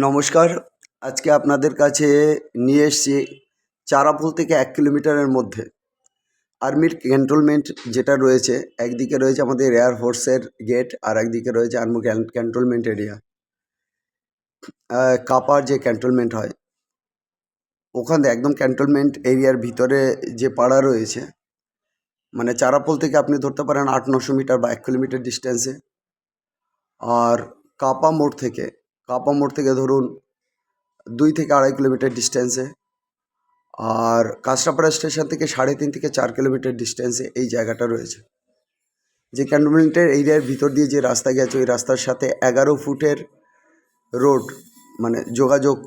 নমস্কার। আজকে আপনাদের কাছে নিয়ে এসেছি চারাপোল থেকে 1 কিলোমিটারের মধ্যে আর্মির ক্যান্টনমেন্ট যেটা রয়েছে। একদিকে রয়েছে আমাদের এয়ার ফোর্সের গেট, আর একদিকে রয়েছে আর্মি ক্যান্টনমেন্ট এরিয়া। কাপার যে ক্যান্টনমেন্ট হয় ওখানে একদম ক্যান্টনমেন্ট এরিয়ার ভিতরে যে পাড়া রয়েছে, মানে চারাপোল থেকে আপনি ধরতে পারেন 800-900 মিটার বা 1 কিলোমিটার ডিস্টেন্সে। আর কাপা মোড় থেকে ধরুন 2 থেকে 2.5 কিলোমিটার ডিস্টেন্সে। আর কাঁচরাপাড়া স্টেশন থেকে 3.5 থেকে 4 কিলোমিটার ডিস্টেন্সে এই জায়গাটা রয়েছে। যে ক্যান্টনমেন্টের এরিয়ার ভিতর দিয়ে যে রাস্তা গেছে ওই রাস্তার সাথে 11 ফুটের রোড, মানে যোগাযোগ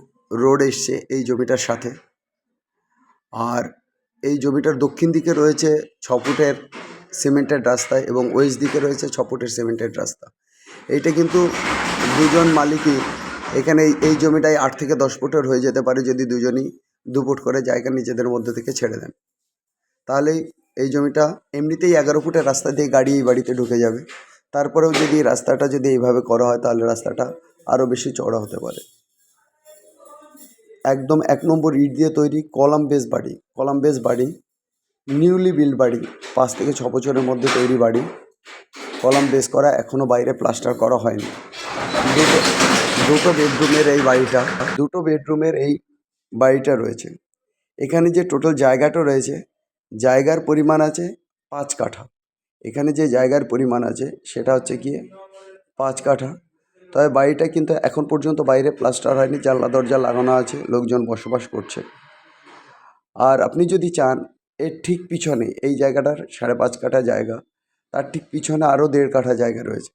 রোড এসছে এই জমিটার সাথে। আর এই জমিটার দক্ষিণ দিকে রয়েছে 6 ফুটের সিমেন্টের রাস্তা এবং ওয়েস্ট দিকে রয়েছে 6 ফুটের সিমেন্টের রাস্তা। এইটা কিন্তু দুজন মালিকই এখানে এই জমিটায় 8 থেকে 10 ফুটের হয়ে যেতে পারে যদি দুজনই 2 ফুট করে জায়গা নিজেদের মধ্যে থেকে ছেড়ে দেন। তাহলেই এই জমিটা এমনিতেই 11 ফুটের রাস্তা দিয়ে গাড়ি এই বাড়িতে ঢুকে যাবে। তারপরেও যদি রাস্তাটা যদি এইভাবে করা হয় তাহলে রাস্তাটা আরও বেশি চওড়া হতে পারে। একদম 1 নম্বর ইট দিয়ে তৈরি কলাম বেস বাড়ি, নিউলি বিল্ড বাড়ি, 5 থেকে 6 বছরের মধ্যে তৈরি বাড়ি, কলাম বেস করা, এখনও বাইরে প্লাস্টার করা হয়নি। দুটো বেডরুমের এই বাড়িটা রয়েছে। এখানে যে টোটাল জায়গাটা রয়েছে, জায়গার পরিমাণ আছে 5 কাঠা। এখানে যে জায়গার পরিমাণ আছে সেটা হচ্ছে গিয়ে 5 কাঠা। তবে বাড়িটা কিন্তু এখন পর্যন্ত বাইরে প্লাস্টার হয়নি, জানলা দরজা লাগানো আছে, লোকজন বসবাস করছে। আর আপনি যদি চান এর ঠিক পিছনে এই জায়গাটার 5.5 কাঠা জায়গা, তার ঠিক পিছনে আরও 1.5 কাঠা জায়গা রয়েছে।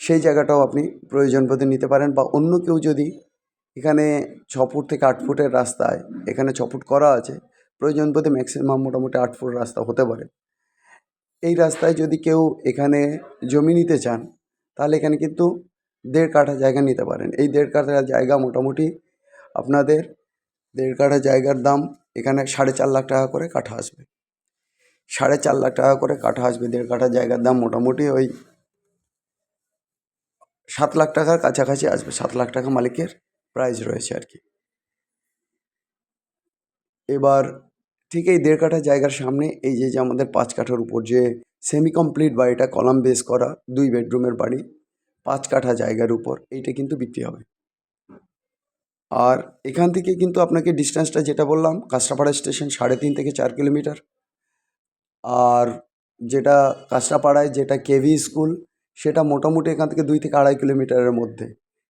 সেই জায়গাটাও আপনি প্রয়োজন বোধে নিতে পারেন, বা অন্য কেউ যদি এখানে 6 ফুট থেকে 8 ফুটের রাস্তায় এখানে 6 ফুট করা আছে, প্রয়োজন বোধে ম্যাক্সিমাম মোটামুটি 8 ফুট রাস্তা হতে পারে। এই রাস্তায় যদি কেউ এখানে জমি নিতে চান তাহলে এখানে কিন্তু 1.5 কাঠা জায়গা নিতে পারেন। এই 1.5 কাঠা জায়গা মোটামুটি আপনাদের 1.5 কাঠা জায়গার দাম এখানে 4.5 লাখ টাকা করে কাঠা আসবে। 4.5 লাখ টাকা করে কাঠা আসবে। 1.5 কাঠা জায়গার দাম মোটামুটি ওই 7 লাখ টাকার কাছাকাছি আসবে। 7 লাখ টাকা মালিকের প্রাইস রয়েছে আর কি। এবার ঠিক এই 1.5 কাঠা জায়গার সামনে এই যে আমাদের 5 কাঠার উপর যে সেমি কমপ্লিট বাড়িটা, কলাম বেস করা 2 বেডরুমের বাড়ি, 5 কাঠা জায়গার উপর, এইটা কিন্তু বিক্রি হবে। আর এখান থেকে কিন্তু আপনাকে ডিস্টেন্সটা যেটা বললাম, কাঁচরাপাড়া স্টেশন 3.5 থেকে 4 কিলোমিটার। আর যেটা কাঁচরাপাড়ায় যেটা কেভি স্কুল, সেটা মোটামুটি এখান থেকে 2 থেকে 2.5 কিলোমিটারের মধ্যে।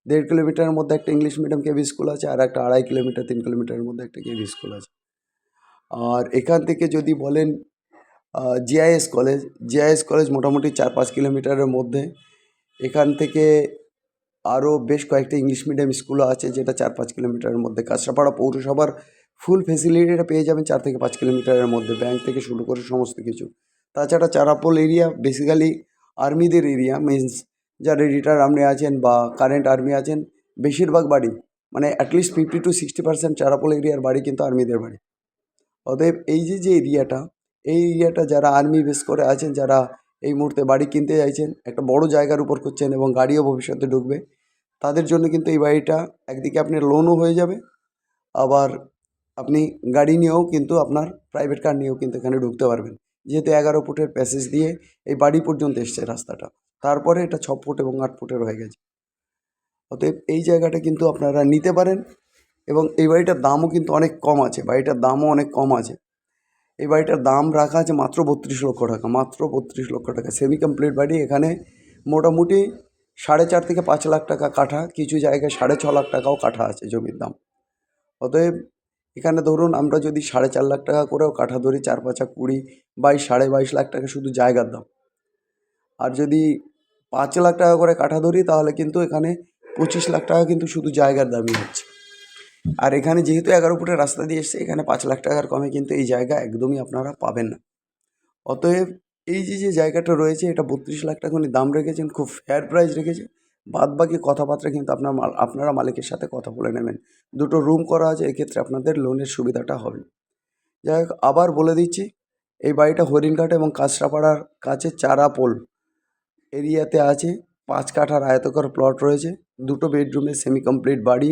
1.5 কিলোমিটারের মধ্যে একটা ইংলিশ মিডিয়াম কেভি স্কুল আছে, আর একটা 2.5 কিলোমিটার 3 কিলোমিটারের মধ্যে একটা কেভি স্কুল আছে। আর এখান থেকে যদি বলেন জিআইএস কলেজ মোটামুটি 4-5 কিলোমিটারের মধ্যে। এখান থেকে আরও বেশ কয়েকটা ইংলিশ মিডিয়াম স্কুলও আছে যেটা 4-5 কিলোমিটারের মধ্যে। কাঁচরাপাড়া পৌরসভার ফুল ফেসিলিটিটা পেয়ে যাবেন 4 থেকে 5 কিলোমিটারের মধ্যে, ব্যাংক থেকে শুরু করে সমস্ত কিছু। তাছাড়া চারাপোল এরিয়া বেসিক্যালি আর্মিদের এরিয়া, মিন্স যারা রিটায়ার্ড আর্মি আছেন বা কারেন্ট আর্মি আছেন, বেশিরভাগ বাড়ি মানে অ্যাটলিস্ট 50-60% চারাপোল এরিয়ার বাড়ি কিন্তু আর্মিদের বাড়ি। অতএব এই যে এরিয়াটা, এই এরিয়াটা যারা আর্মি বেস করে আছেন, যারা এই মুহূর্তে বাড়ি কিনতে চাইছেন, একটা বড় জায়গার উপর করছেন এবং গাড়িও ভবিষ্যতে ঢুকবে, তাদের জন্য কিন্তু এই বাড়িটা একদিকে আপনার লোনও হয়ে যাবে, আবার আপনি গাড়ি নিয়েও কিন্তু আপনার প্রাইভেট কার নিয়েও কিন্তু এখানে ঢুকতে পারবেন। যেহেতু 11 ফুটের প্যাসেজ দিয়ে এই বাড়ি পর্যন্ত এসছে রাস্তাটা, তারপরে এটা 6 ফুট এবং 8 ফুটের হয়ে গেছে। অতএব এই জায়গাটা কিন্তু আপনারা নিতে পারেন এবং এই বাড়িটার দামও কিন্তু অনেক কম আছে। এই বাড়িটার দাম রাখা আছে মাত্র 32 লক্ষ টাকা, মাত্র 32 লক্ষ টাকা। সেমি কমপ্লিট বাড়ি। এখানে মোটামুটি 4.5 থেকে 5 লাখ টাকা কাঠা, কিছু জায়গায় 6.5 লাখ টাকাও কাঠা আছে জমির দাম। অতএব এখানে ধরুন আমরা যদি 4.5 লাখ টাকা করেও কাঠা ধরি, 4-5 20, 22-22.5 লাখ টাকা শুধু জায়গার দাম। আর যদি 5 লাখ টাকা করে কাঠা ধরি তাহলে কিন্তু এখানে 25 লাখ টাকা কিন্তু শুধু জায়গার দামই হচ্ছে। আর এখানে যেহেতু 11 ফুটের রাস্তা দিয়ে এসছে, এখানে 5 লাখ টাকার কমে কিন্তু এই জায়গা একদমই আপনারা পাবেন না। অতএব এই যে জায়গাটা রয়েছে, এটা 32 লাখ টাকা উনি দাম রেখেছেন, খুব ফেয়ার প্রাইস রেখেছে। বাদবাকি কথাবার্তা কিন্তু আপনারা মালিকের সাথে কথা বলে নেবেন। 2টো রুম করা আছে, এক্ষেত্রে আপনাদের লোনের সুবিধাটা হবে। যাই হোক, আবার বলে দিচ্ছি, এই বাড়িটা হরিণঘাট এবং কাঁচরাপাড়ার কাছে চারাপোল এরিয়াতে আছে। 5 কাঠার আয়তাকার প্লট রয়েছে, 2টো বেডরুমের সেমি কমপ্লিট বাড়ি,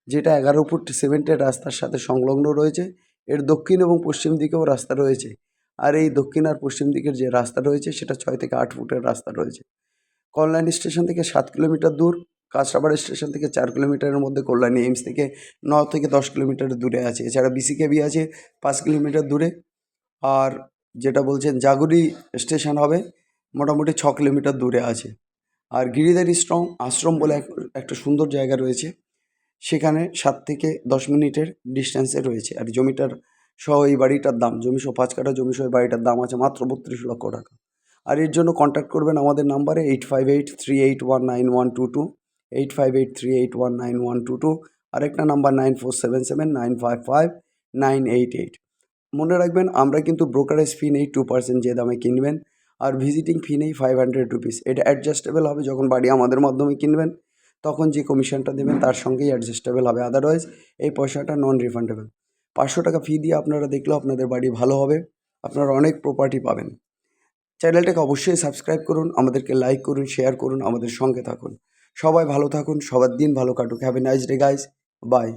যেটা 11 ফুট সিমেন্টের রাস্তার সাথে সংলগ্ন রয়েছে। এর দক্ষিণ এবং পশ্চিম দিকেও রাস্তা রয়েছে। আর এই দক্ষিণ আর পশ্চিম দিকের যে রাস্তা রয়েছে সেটা 6 থেকে 8 ফুটের রাস্তা রয়েছে। কল্যাণী স্টেশন থেকে 7 কিলোমিটার দূর, কাঁচরাপাড়া স্টেশন থেকে 4 কিলোমিটারের মধ্যে, কল্যাণী এইমস থেকে 9 থেকে 10 কিলোমিটার দূরে আছে। এছাড়া বিসিকেবি আছে 5 কিলোমিটার দূরে। আর যেটা বলছেন জাগুরি স্টেশন হবে মোটামুটি 6 কিলোমিটার দূরে আছে। আর গিরিধারী আশ্রম বলে একটা সুন্দর জায়গা রয়েছে, সেখানে 7 থেকে 10 মিনিটের ডিস্ট্যান্সে রয়েছে। আর জমিটার সহ এই বাড়িটার দাম, জমি সহ 5 কাঠা জমি সহ এই বাড়িটার দাম আছে মাত্র 32 লক্ষ টাকা। আর এর জন্য কন্ট্যাক্ট করবেন আমাদের নাম্বারে 8583819122, 8583819122, আরেকটা নাম্বার 94777955 988। মনে রাখবেন, আমরা কিন্তু ব্রোকারেজ ফি নেই 2% যে দামে কিনবেন, আর ভিজিটিং ফি নেই 500 রুপিস। এটা অ্যাডজাস্টেবল হবে, যখন বাড়ি আমাদের মাধ্যমে কিনবেন তখন যে কমিশনটা দেবেন তার সঙ্গেই অ্যাডজাস্টেবল হবে, আদারওয়াইজ এই পয়সাটা নন রিফান্ডেবল। 500 টাকা ফি দিয়ে আপনারা দেখলেও আপনাদের বাড়ি ভালো হবে, আপনারা অনেক প্রপার্টি পাবেন। চ্যানেলটাকে অবশ্যই সাবস্ক্রাইব করুন, আমাদেরকে লাইক করুন, শেয়ার করুন, আমাদের সঙ্গে থাকুন। সবাই ভালো থাকুন, সবার দিন ভালো কাটুক। Have a nice day guys, by.